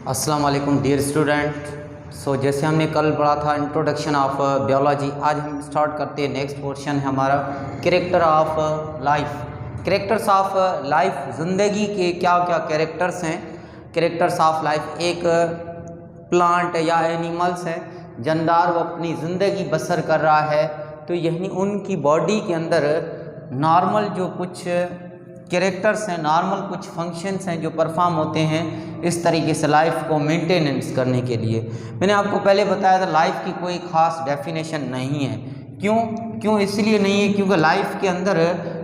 अस्सलाम वालेकुम dear student. जैसे हमने कल पढ़ा था इंट्रोडक्शन ऑफ बायोलॉजी, आज हम स्टार्ट करते हैं। नेक्स्ट पोर्शन है हमारा character of life. Characters of life, ज़िंदगी के क्या क्या कैरेक्टर्स हैं। कैरेक्टर्स ऑफ लाइफ, एक प्लांट या एनिमल्स है, जानदार, वो अपनी ज़िंदगी बसर कर रहा है, तो यही उनकी बॉडी के अंदर नॉर्मल जो कुछ कैरेक्टर्स हैं, नॉर्मल कुछ फंक्शंस हैं जो परफॉर्म होते हैं इस तरीके से लाइफ को मेंटेनेंस करने के लिए। मैंने आपको पहले बताया था लाइफ की कोई ख़ास डेफिनेशन नहीं है। क्यों इसलिए नहीं है क्योंकि लाइफ के अंदर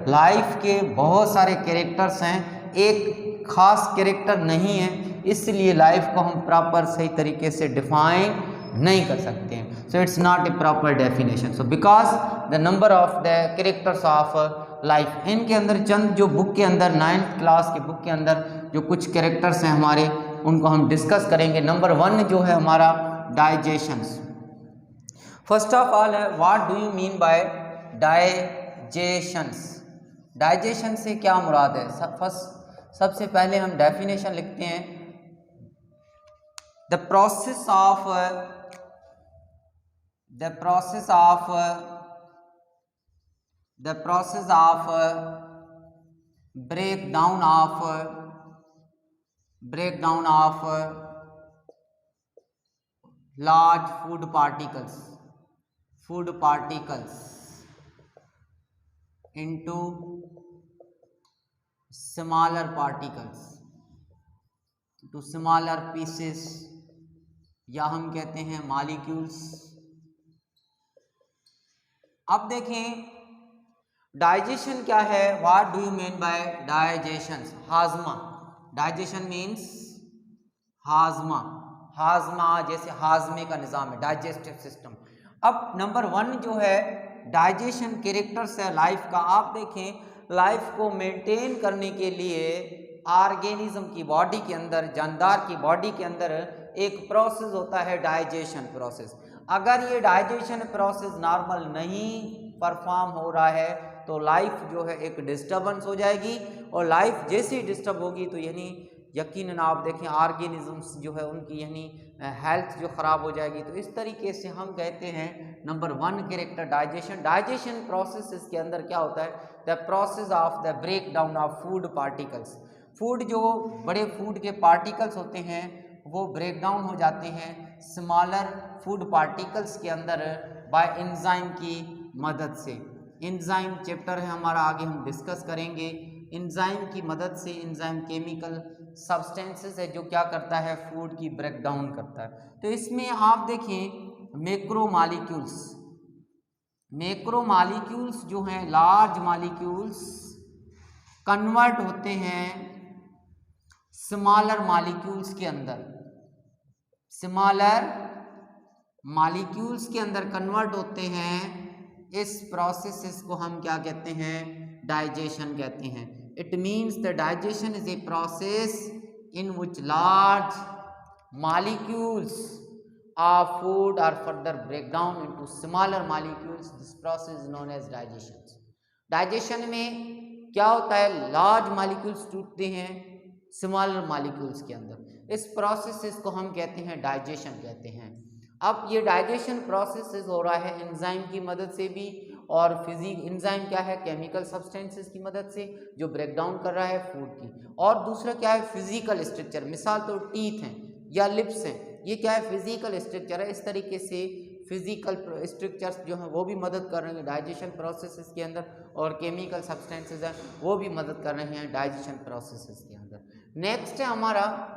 लाइफ के बहुत सारे कैरेक्टर्स हैं, एक ख़ास कैरेक्टर नहीं है, इसलिए लाइफ को हम प्रॉपर सही तरीके से डिफाइन नहीं कर सकते हैं। So it's not a proper definition. So because the number of the characters of life, इनके अंदर चंद जो बुक के अंदर 9th क्लास के बुक के अंदर जो कुछ कैरेक्टर्स हैं हमारे, उनको हम डिस्कस करेंगे। नंबर 1 जो है हमारा डाइजेशंस। फर्स्ट ऑफ ऑल है what do you mean bye digestions. Digestion से क्या मुराद है? सबसे पहले हम डेफिनेशन लिखते हैं। The process of breakdown of large food particles into smaller pieces, या हम कहते हैं मॉलिक्यूल्स। अब देखें डाइजेशन क्या है। What do you mean bye digestion? हाजमा। डाइजेशन मीन्स हाजमा जैसे हाजमे का निज़ाम है, डाइजेस्टिव सिस्टम। अब नंबर 1 जो है डाइजेशन कैरेक्टर्स है लाइफ का। आप देखें लाइफ को मेंटेन करने के लिए ऑर्गेनिज्म की बॉडी के अंदर, जानदार की बॉडी के अंदर एक प्रोसेस होता है, डाइजेशन प्रोसेस। अगर ये डाइजेशन प्रोसेस नॉर्मल नहीं परफॉर्म हो रहा है तो लाइफ जो है एक डिस्टर्बेंस हो जाएगी, और लाइफ जैसे डिस्टर्ब होगी तो यानी यकीनन आप देखें ऑर्गेनिजम्स जो है उनकी यानी हेल्थ जो ख़राब हो जाएगी। तो इस तरीके से हम कहते हैं नंबर 1 कैरेक्टर डाइजेशन प्रोसेस। इसके अंदर क्या होता है? The process of the break down of food particles. Food जो बड़े फूड के पार्टिकल्स होते हैं वो ब्रेक डाउन हो जाते हैं स्मॉलर फूड पार्टिकल्स के अंदर बाय एंजाइम की मदद से। एंजाइम चैप्टर है हमारा, आगे हम डिस्कस करेंगे। एंजाइम की मदद से, एंजाइम केमिकल सब्सटेंसेस है जो क्या करता है, फूड की ब्रेक डाउन करता है। तो इसमें आप देखें मैक्रो मॉलिक्यूल्स जो हैं, लार्ज मॉलिक्यूल्स कन्वर्ट होते हैं स्मॉलर मॉलिक्यूल्स के अंदर। स्मॉलर मॉलिक्यूल्स के अंदर कन्वर्ट होते हैं। इस प्रोसेस को हम क्या कहते हैं? डाइजेशन कहते हैं। It means the digestion is a process in which large molecules of food are further break down into smaller molecules. This process is known as digestion. Digestion में क्या होता है? लार्ज मॉलिक्यूल्स टूटते हैं स्मॉलर मॉलिक्यूल्स के अंदर। इस process को हम कहते हैं डाइजेशन कहते हैं। अब ये डाइजेशन प्रोसेस हो रहा है एंजाइम की मदद से भी, और एंजाइम क्या है? केमिकल सब्सटेंसेस की मदद से जो ब्रेक डाउन कर रहा है फूड की। और दूसरा क्या है? Physical structure. मिसाल तो टीथ हैं या लिप्स हैं, ये क्या है? फिजिकल स्ट्रक्चर है। इस तरीके से फिजिकल स्ट्रक्चर्स जो हैं वो भी मदद कर रहे हैं डाइजेशन प्रोसेस के अंदर, और केमिकल सब्सटेंसेस हैं वो भी मदद कर रहे हैं डाइजेशन प्रोसेस के अंदर। नेक्स्ट है हमारा,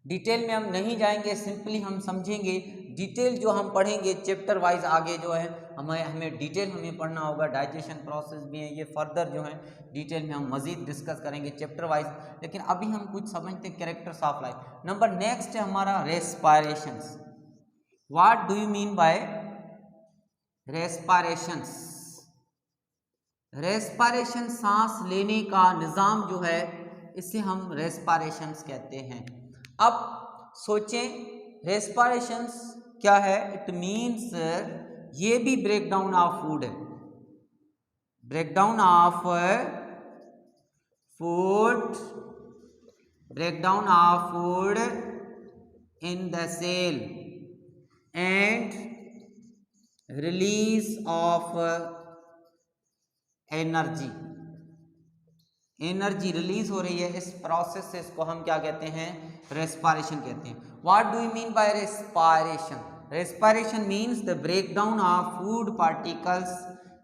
डिटेल में हम नहीं जाएंगे, सिंपली हम समझेंगे। डिटेल जो हम पढ़ेंगे चैप्टर वाइज आगे जो है हमें डिटेल हमें पढ़ना होगा। डाइजेशन प्रोसेस भी है ये, फर्दर जो है डिटेल में हम मज़ीद डिस्कस करेंगे चैप्टर वाइज। लेकिन अभी हम कुछ समझते हैं characters of life. Number next है हमारा respirations. What do you mean by respirations? Respiration सांस लेने का निज़ाम जो है इसे हम रेस्पायरेशंस कहते हैं। अब सोचें रेस्पायरेशंस क्या है? इट मीन्स ये भी ब्रेक डाउन ऑफ फूड है, break down of food in the cell and release of energy release हो रही है, इस प्रोसेस से इसको हम क्या कहते हैं, रेस्पिरेशन कहते हैं। What do you mean by respiration? Respiration means the breakdown of food particles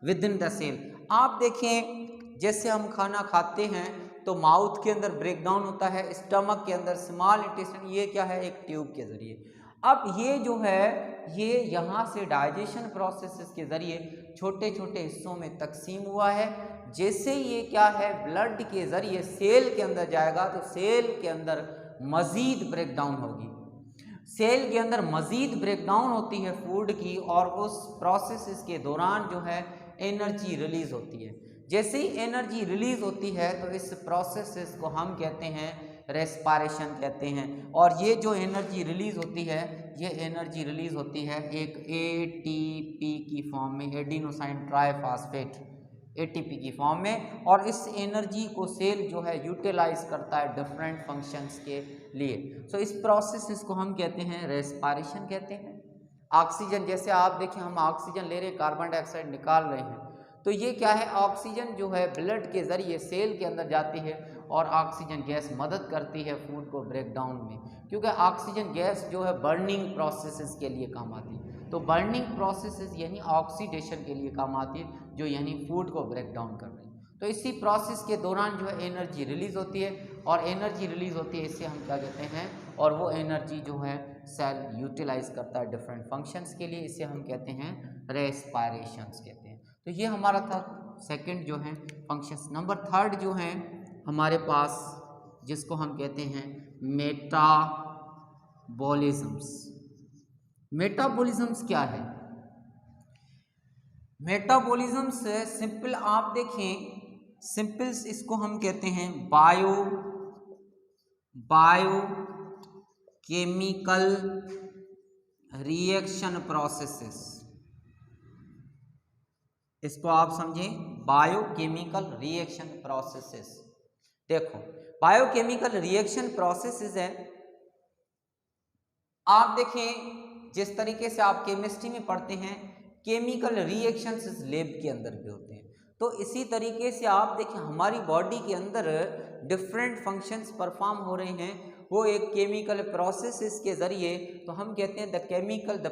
within the cell. आप देखें जैसे हम खाना खाते हैं तो माउथ के अंदर ब्रेकडाउन होता है, स्टमक के अंदर, स्मॉल इंटेस्टाइन, ये क्या है, एक ट्यूब के जरिए। अब ये जो है ये यहाँ से डाइजेशन प्रोसेसेस के जरिए छोटे छोटे हिस्सों में तकसीम हुआ है। जैसे ये क्या है ब्लड के जरिए सेल के अंदर जाएगा तो सेल के अंदर मज़ीद ब्रेकडाउन होगी, सेल के अंदर मज़ीद ब्रेकडाउन होती है फूड की, और उस प्रोसेस के दौरान जो है एनर्जी रिलीज़ होती है। जैसे ही एनर्जी रिलीज़ होती है तो इस प्रोसेस को हम कहते हैं रेस्पिरेशन कहते हैं। और ये जो एनर्जी रिलीज़ होती है, ये एनर्जी रिलीज़ होती है एक एटीपी की फॉर्म में, एडिनोसाइन ट्राइफॉस्फेट, एटीपी की फॉर्म में। और इस एनर्जी को सेल जो है यूटिलाइज करता है डिफरेंट फंक्शंस के लिए। सो इस प्रोसेस को हम कहते हैं रेस्पिरेशन कहते हैं। ऑक्सीजन, जैसे आप देखें हम ऑक्सीजन ले रहे हैं, कार्बन डाइऑक्साइड निकाल रहे हैं, तो ये क्या है, ऑक्सीजन जो है ब्लड के ज़रिए सेल के अंदर जाती है और ऑक्सीजन गैस मदद करती है फूड को ब्रेक डाउन में, क्योंकि ऑक्सीजन गैस जो है बर्निंग प्रोसेसेस के लिए काम आती है। तो बर्निंग प्रोसेसेस यानी ऑक्सीडेशन के लिए काम आती है, जो यानी फूड को ब्रेक डाउन कर रही है। तो इसी प्रोसेस के दौरान जो है एनर्जी रिलीज़ होती है, और एनर्जी रिलीज़ होती है इससे हम क्या कहते हैं, और वो एनर्जी जो है सेल यूटिलाइज करता है डिफरेंट फंक्शंस के लिए, इसे हम कहते हैं रेस्पिरेशंस कहते हैं। तो ये हमारा था सेकंड जो है फंक्शंस। नंबर थर्ड जो है हमारे पास, जिसको हम कहते हैं मेटाबॉलिज्म्स। मेटाबॉलिज्म्स क्या है? मेटाबॉलिज्म्स सिंपल आप देखें, सिंपल इसको हम कहते हैं बायोकेमिकल रिएक्शन प्रोसेसेस। इसको आप समझें बायोकेमिकल रिएक्शन प्रोसेसेस। देखो बायोकेमिकल रिएक्शन प्रोसेसेस है, आप देखें जिस तरीके से आप केमिस्ट्री में पढ़ते हैं केमिकल रिएक्शंस इस लैब के अंदर भी होते हैं, तो इसी तरीके से आप देखें हमारी बॉडी के अंदर डिफरेंट फंक्शंस परफॉर्म हो रहे हैं, वो एक केमिकल प्रोसेसेस के ज़रिए। तो हम कहते हैं the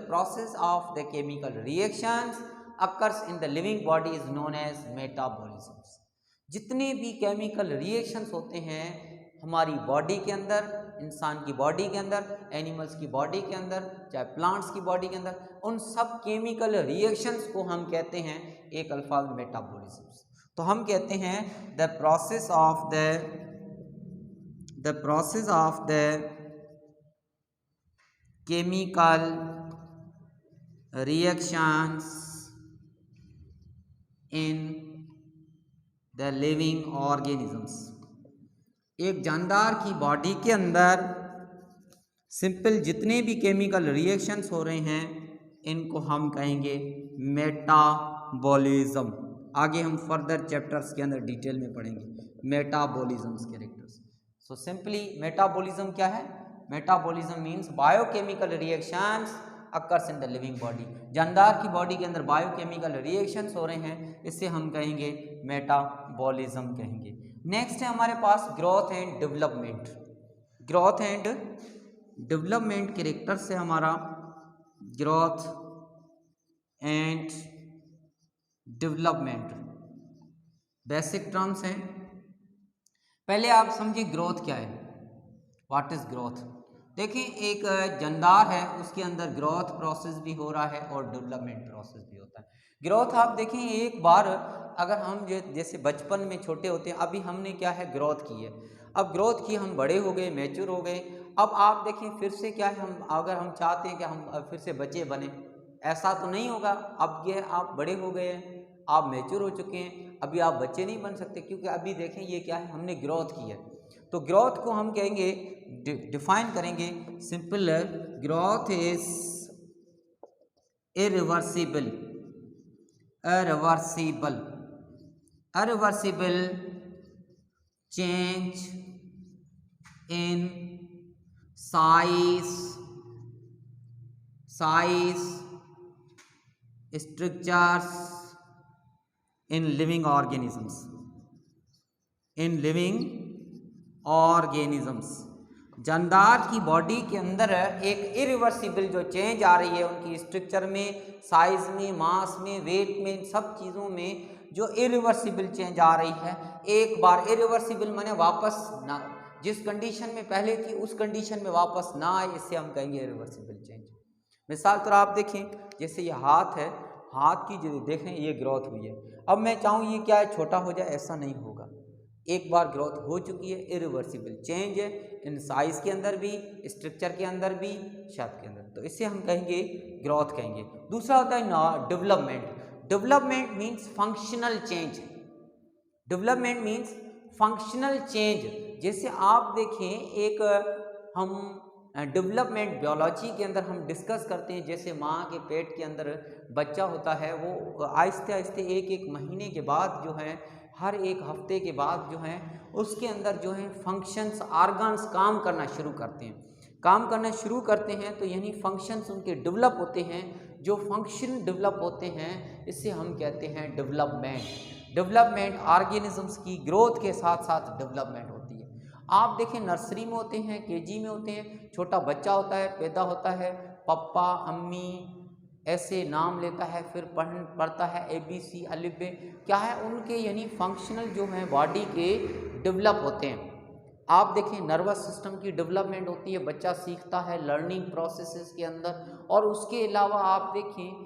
process of the chemical reactions occurs in the living body is known as metabolisms. जितने भी केमिकल रिएक्शंस होते हैं हमारी बॉडी के अंदर, इंसान की बॉडी के अंदर, एनिमल्स की बॉडी के अंदर, चाहे प्लांट्स की बॉडी के अंदर, उन सब केमिकल रिएक्शंस को हम कहते हैं एक अल्फाज मेटाबॉलिज्म्स। तो हम कहते हैं the process of the chemical reactions in the living organisms. एक जानदार की बॉडी के अंदर सिंपल जितने भी केमिकल रिएक्शंस हो रहे हैं इनको हम कहेंगे मेटाबॉलिज्म। आगे हम फर्दर चैप्टर्स के अंदर डिटेल में पढ़ेंगे metabolisms characters. So simply metabolism क्या है? Metabolism means biochemical reactions occurs in the living body. जानदार की बॉडी के अंदर बायोकेमिकल रिएक्शंस हो रहे हैं, इससे हम कहेंगे मेटाबॉलिज्म कहेंगे। नेक्स्ट है हमारे पास growth and development. Growth and development character से हमारा growth and development basic terms हैं। पहले आप समझिए ग्रोथ क्या है, व्हाट इज ग्रोथ। देखिए एक जानदार है उसके अंदर ग्रोथ प्रोसेस भी हो रहा है और डेवलपमेंट प्रोसेस भी होता है। ग्रोथ आप देखें एक बार अगर हम जैसे बचपन में छोटे होते हैं, अभी हमने क्या है ग्रोथ की है, अब ग्रोथ की हम बड़े हो गए, मैच्योर हो गए, अब आप देखें फिर से क्या है, हम अगर हम चाहते हैं कि हम फिर से बच्चे बने, ऐसा तो नहीं होगा। अब ये आप बड़े हो गए हैं, आप मैच्योर हो चुके हैं, अभी आप बच्चे नहीं बन सकते, क्योंकि अभी देखें ये क्या है, हमने ग्रोथ की है। तो ग्रोथ को हम कहेंगे, डिफाइन करेंगे simple, growth is irreversible change in size size, structures in living organisms, in living organisms. जानदार की बॉडी के अंदर एक इरिवर्सिबल जो चेंज आ रही है उनकी स्ट्रक्चर में, साइज में, मास में, वेट में, सब चीज़ों में जो इरिवर्सिबल चेंज आ रही है, एक बार इरिवर्सिबल माने वापस ना, जिस कंडीशन में पहले थी उस कंडीशन में वापस ना आए, इससे हम कहेंगे इरिवर्सिबल चेंज। मिसाल तो आप देखें, जैसे ये हाथ है, हाथ की जो देखें ये ग्रोथ हुई है, अब मैं चाहूँ ये क्या है छोटा हो जाए, ऐसा नहीं होगा, एक बार ग्रोथ हो चुकी है, इरिवर्सिबल चेंज है इन साइज के अंदर भी, स्ट्रक्चर के अंदर भी, शेप के अंदर, तो इससे हम कहेंगे ग्रोथ कहेंगे। दूसरा होता है development. Development means functional change. Development means functional change. जैसे आप देखें, एक हम डेवलपमेंट बायोलॉजी के अंदर हम डिस्कस करते हैं, जैसे माँ के पेट के अंदर बच्चा होता है, वो आहिस्ते आहिस्ते एक एक महीने के बाद जो है, हर एक हफ्ते के बाद जो है उसके अंदर जो है फंक्शंस, ऑर्गन्स काम करना शुरू करते हैं। काम करना शुरू करते हैं तो यानी फंक्शंस उनके डेवलप होते हैं। जो फंक्शन डेवलप होते हैं इससे हम कहते हैं डेवलपमेंट। डेवलपमेंट ऑर्गेनिजम्स की ग्रोथ के साथ साथ डेवलपमेंट होती है। आप देखें, नर्सरी में होते हैं, केजी में होते हैं, छोटा बच्चा होता है, पैदा होता है, पप्पा अम्मी ऐसे नाम लेता है, फिर पढ़ता है ABC अलिफ बे, क्या है उनके यानी फंक्शनल जो है बॉडी के डेवलप होते हैं। आप देखें, नर्वस सिस्टम की डेवलपमेंट होती है, बच्चा सीखता है लर्निंग प्रोसेसेस के अंदर। और उसके अलावा आप देखें,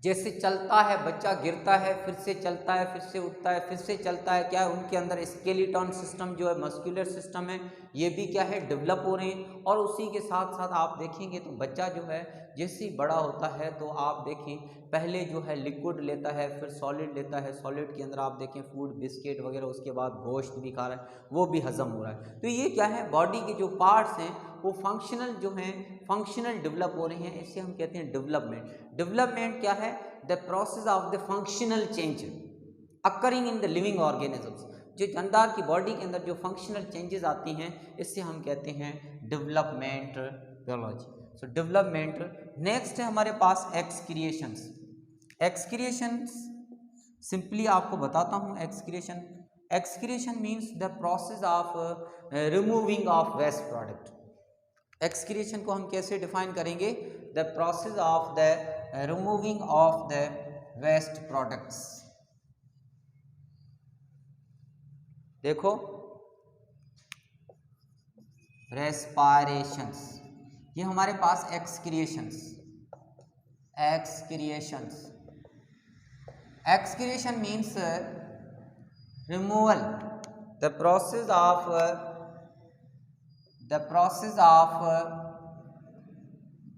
जैसे चलता है बच्चा, गिरता है, फिर से चलता है, फिर से उठता है, फिर से चलता है, क्या है उनके अंदर स्केलेटन सिस्टम जो है, मस्कुलर सिस्टम है, ये भी क्या है डेवलप हो रहे हैं। और उसी के साथ साथ आप देखेंगे तो बच्चा जो है जैसे ही बड़ा होता है तो आप देखें, पहले जो है लिक्विड लेता है, फिर सॉलिड लेता है, सॉलिड के अंदर आप देखें फूड, बिस्किट वगैरह, उसके बाद गोश्त भी खा रहा है, वो भी हजम हो रहा है। तो ये क्या है, बॉडी के जो पार्ट्स हैं वो फंक्शनल जो हैं, फंक्शनल डेवलप हो रहे हैं, इससे हम कहते हैं डेवलपमेंट। डेवलपमेंट क्या है, the process of the functional change occurring in the living organisms. जो जानदार की बॉडी के अंदर जो फंक्शनल चेंजेस आती हैं, इससे हम कहते हैं development biology. So development. Next है हमारे पास एक्सक्रिएशंस। एक्सक्रिएशंस सिंपली आपको बताता हूँ। Excretion means the process of removing of waste product. Excretion को हम कैसे डिफाइन करेंगे, the process of the removing of the waste products. देखो, रेस्पायरेशंस, ये हमारे पास excretions. Excretion means removal, the process of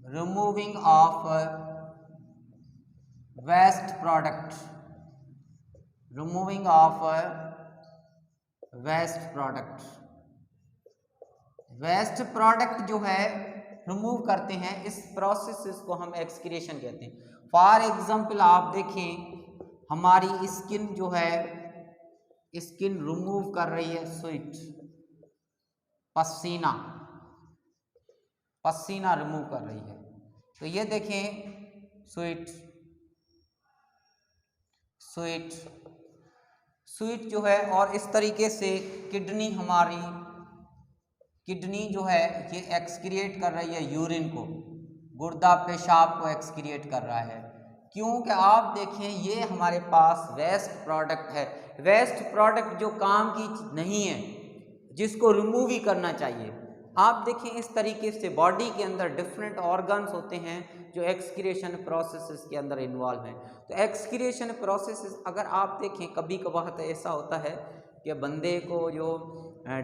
removing of waste product, removing of waste product। Waste product जो है रिमूव करते हैं, इस प्रोसेस को हम एक्सक्रिएशन कहते हैं। फॉर एग्जांपल आप देखें, हमारी स्किन जो है, स्किन रिमूव कर रही है स्वेट, पसीना रिमूव कर रही है, तो ये देखें स्वेट जो है। और इस तरीके से हमारी किडनी जो है ये एक्सक्रिएट कर रही है यूरिन को, गुर्दा पेशाब को एक्सक्रिएट कर रहा है। क्योंकि आप देखें, ये हमारे पास वेस्ट प्रोडक्ट है, वेस्ट प्रोडक्ट जो काम की नहीं है, जिसको रिमूव ही करना चाहिए। आप देखें, इस तरीके से बॉडी के अंदर डिफरेंट ऑर्गन्स होते हैं जो एक्सक्रिएशन प्रोसेसेस के अंदर इन्वॉल्व हैं। तो एक्सक्रिएशन प्रोसेसेस अगर आप देखें, कभी कभार तो ऐसा होता है कि बंदे को जो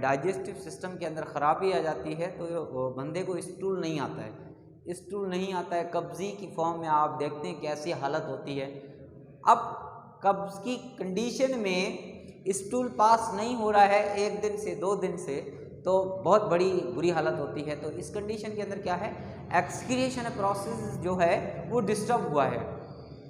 डाइजेस्टिव सिस्टम के अंदर ख़राबी आ जाती है, तो बंदे को स्टूल नहीं आता है, कब्ज़ी की फॉर्म में आप देखते हैं कैसी हालत होती है। अब कब्ज़ की कंडीशन में स्टूल पास नहीं हो रहा है 1 दिन से 2 दिन से, तो बहुत बड़ी बुरी हालत होती है। तो इस कंडीशन के अंदर क्या है, एक्सक्रिएशन प्रोसेस जो है वो डिस्टर्ब हुआ है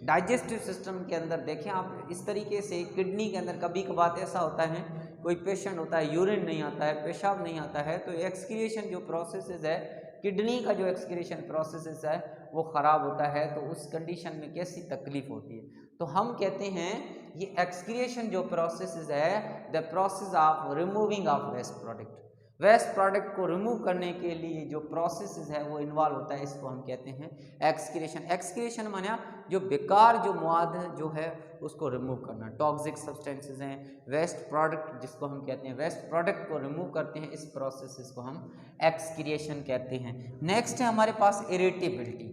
डाइजेस्टिव सिस्टम के अंदर। देखें आप, इस तरीके से किडनी के अंदर कभी कभार ऐसा होता है, कोई पेशेंट होता है यूरिन नहीं आता है, पेशाब नहीं आता है, तो एक्सक्रिएशन जो प्रोसेस है किडनी का जो एक्सक्रीशन प्रोसेस है वो ख़राब होता है, तो उस कंडीशन में कैसी तकलीफ होती है। तो हम कहते हैं ये एक्सक्रिएशन जो प्रोसेस है, the process of removing of waste product, waste product को रिमूव करने के लिए जो प्रोसेस है वो इन्वॉल्व होता है, इसको हम कहते हैं एक्सक्रिएशन। एक्सक्रिएशन माने जो बेकार जो मवाद जो है उसको रिमूव करना, टॉक्सिक सब्सटेंसेस हैं, वेस्ट प्रोडक्ट जिसको हम कहते हैं, वेस्ट प्रोडक्ट को रिमूव करते हैं, इस प्रोसेस को हम एक्सक्रिएशन कहते हैं। नेक्स्ट है हमारे पास इरिटेबिलिटी।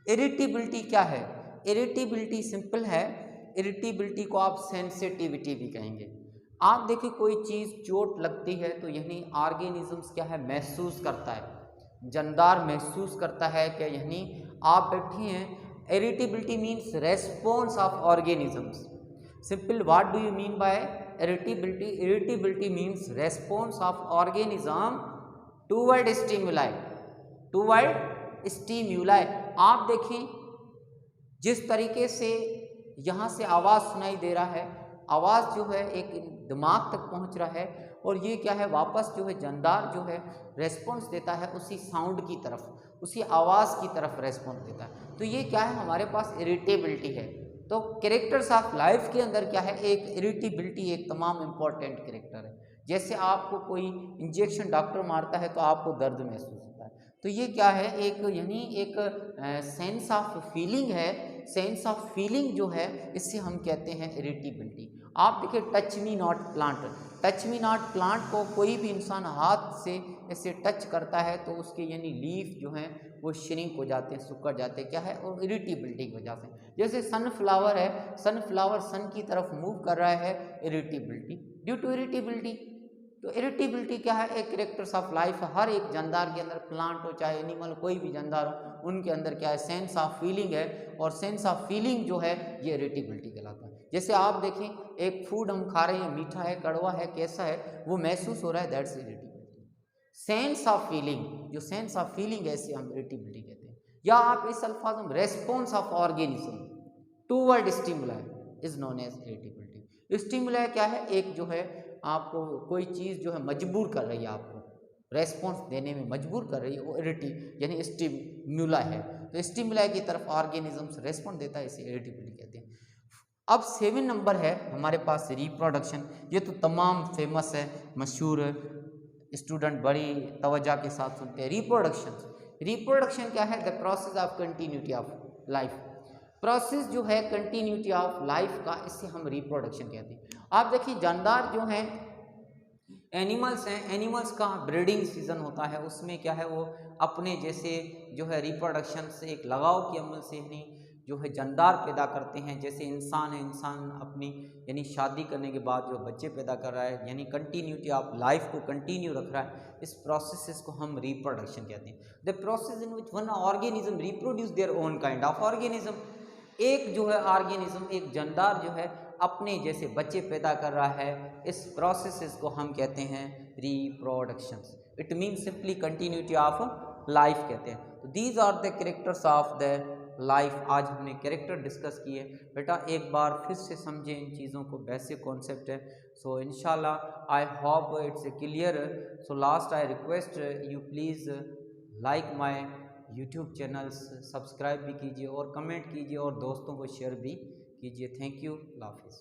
इरिटेबिलिटी क्या है? इरिटेबिलिटी सिंपल है, इरिटेबिलिटी को आप सेंसिटिविटी भी कहेंगे। आप देखिए कोई चीज़ चोट लगती है तो यानी ऑर्गेनिजम्स क्या है, महसूस करता है, जानदार महसूस करता है क्या, यानी आप बैठी हैं। Irritability means response of organisms. Simple what do you mean bye irritability? Irritability means response of organism toward stimuli, toward stimuli. आप देखें जिस तरीके से यहाँ से आवाज़ सुनाई दे रहा है, आवाज़ जो है एक दिमाग तक पहुँच रहा है और ये क्या है वापस जो है जानदार जो है रेस्पॉन्स देता है उसी साउंड की तरफ, उसी आवाज़ की तरफ रेस्पॉन्स देता है। तो ये क्या है हमारे पास इरिटेबिलिटी है। तो कैरेक्टर्स ऑफ लाइफ के अंदर क्या है, एक इरिटेबिलिटी एक तमाम इम्पॉर्टेंट कैरेक्टर है। जैसे आपको कोई इंजेक्शन डॉक्टर मारता है तो आपको दर्द महसूस होता है, तो ये क्या है एक यानी एक सेंस ऑफ फीलिंग है, सेंस ऑफ फीलिंग जो है इससे हम कहते हैं इरिटेबिलिटी। आप देखिए touch me not plant, touch me not plant को कोई भी इंसान हाथ से ऐसे टच करता है तो उसके यानी लीफ जो हैं वो श्रिंक हो जाते हैं, सुखड़ जाते हैं, क्या है और इरिटेबिलिटी की वजह से। जैसे सनफ्लावर है, सनफ्लावर सन की तरफ मूव कर रहा है, इरिटेबिलिटी, ड्यू टू इरिटेबिलिटी। तो इरिटेबिलिटी क्या है, एक कैरेक्टर्स ऑफ लाइफ। हर एक जानदार के अंदर, प्लांट हो चाहे एनिमल, कोई भी जानदार हो, उनके अंदर क्या है सेंस ऑफ फीलिंग है, और सेंस ऑफ फीलिंग जो है ये इरिटेबिलिटी कहलाता है। जैसे आप देखें एक फूड हम खा रहे हैं, मीठा है, कड़वा है, कैसा है, वो महसूस हो रहा है, that's irritability. Sense of feeling, जो सेंस ऑफ फीलिंग है इसे हम इरिटेबिलिटी कहते हैं। या आप इस अल्फाज में response of organism toward stimuli is known as irritability. Stimuli क्या है, एक जो है आपको कोई चीज़ जो है मजबूर कर रही है, आपको रेस्पॉन्स देने में मजबूर कर रही है, वो यानी स्टिमुलाई है। तो स्टिमुलाई की तरफ ऑर्गेनिजम्स रेस्पॉन्स देता है, इसे इरिटेबिलिटी कहते हैं। अब 7 नंबर है हमारे पास रिप्रोडक्शन। ये तो तमाम फेमस है, मशहूर है, स्टूडेंट बड़ी तवज्जो के साथ सुनते हैं। रिप्रोडक्शन, रिप्रोडक्शन क्या है, the process of continuity of life. Process जो है कंटिन्यूटी ऑफ लाइफ का, इससे हम रिप्रोडक्शन कहते हैं। आप देखिए जानदार जो हैं एनिमल्स हैं, एनिमल्स का ब्रीडिंग सीजन होता है, उसमें क्या है वो अपने जैसे जो है रिप्रोडक्शन से एक लगाव के अमल से यानी जो है जानदार पैदा करते हैं। जैसे इंसान है, इंसान अपनी यानी शादी करने के बाद जो बच्चे पैदा कर रहा है, यानी कंटिन्यूटी ऑफ लाइफ को कंटिन्यू रख रहा है, इस प्रोसेस को हम रिप्रोडक्शन कहते हैं। The process in which one organism reproduce their own kind of organism. एक जो है ऑर्गेनिज्म, एक जानदार जो है अपने जैसे बच्चे पैदा कर रहा है, इस प्रोसेस को हम कहते हैं reproduction. It mean simply continuity of life कहते हैं। तो these are the characters of the life. आज हमने कैरेक्टर डिस्कस किए, बेटा एक बार फिर से समझें इन चीज़ों को, बेसिक कॉन्सेप्ट है। सो इंशाल्लाह I hope it's clear. So last I request you please like my YouTube channels, subscribe भी कीजिए और कमेंट कीजिए और दोस्तों को शेयर भी कीजिए। थैंक यू, अल्लाह हाफिज़।